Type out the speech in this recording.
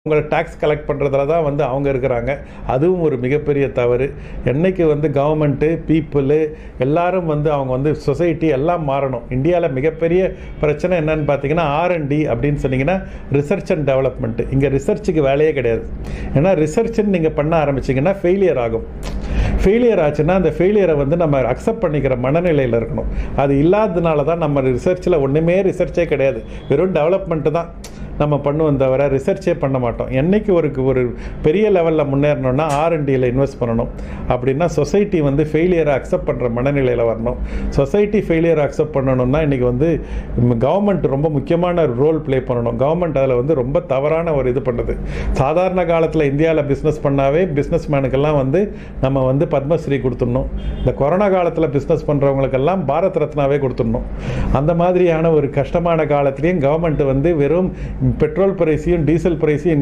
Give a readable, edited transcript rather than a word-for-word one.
உங்களை tax collect பண்ணுறதுல தான் வந்து அவங்க இருக்கிறாங்க. அதுவும் ஒரு மிகப்பெரிய தவறு. என்னைக்கு வந்து கவர்மெண்ட்டு, பீப்புளு எல்லாரும் வந்து அவங்க வந்து சொசைட்டி எல்லாம் மாறணும். இந்தியாவில் மிகப்பெரிய பிரச்சனை என்னன்னு பார்த்தீங்கன்னா R&D அப்படின்னு சொன்னீங்கன்னா ரிசர்ச் அண்ட் டெவலப்மெண்ட்டு. இங்கே ரிசர்ச்சுக்கு வேலையே கிடையாது. ஏன்னா ரிசர்ச்சுன்னு நீங்கள் பண்ண ஆரம்பிச்சிங்கன்னா ஃபெயிலியர் ஆகும். ஃபெயிலியர் ஆச்சுன்னா அந்த ஃபெயிலியரை வந்து நம்ம அக்செப்ட் பண்ணிக்கிற மனநிலையில் இருக்கணும். அது இல்லாததுனால தான் நம்ம ரிசர்ச்சில் ஒன்றுமே ரிசர்ச்சே கிடையாது. வெறும் டெவலப்மெண்ட்டு தான் நம்ம பண்ணுவோம் தவிர ரிசர்ச்சே பண்ண மாட்டோம். என்றைக்கு ஒரு பெரிய லெவலில் முன்னேறணும்னா R&Dயில் இன்வெஸ்ட் பண்ணணும். அப்படின்னா சொசைட்டி வந்து ஃபெயிலியரை அக்செப்ட் பண்ணுற மனநிலையில் வரணும். சொசைட்டி ஃபெயிலியரை அக்செப்ட் பண்ணணும்னா இன்றைக்கி வந்து கவர்மெண்ட் ரொம்ப முக்கியமான ரோல் ப்ளே பண்ணணும். கவர்மெண்ட் அதில் வந்து ரொம்ப தவறான ஒரு இது பண்ணுது. சாதாரண காலத்தில் இந்தியாவில் பிஸ்னஸ் பண்ணாவே பிஸ்னஸ் மேனுக்கெல்லாம் வந்து நம்ம வந்து பத்மஸ்ரீ கொடுத்துடணும். இந்த கொரோனா காலத்தில் பிஸ்னஸ் பண்ணுறவங்களுக்கெல்லாம் பாரத் ரத்னாவே கொடுத்துடணும். அந்த மாதிரியான ஒரு கஷ்டமான காலத்துலேயும் கவர்மெண்ட் வந்து வெறும் பெட்ரோல் பிரைஸையும் டீசல் பிரைஸையும்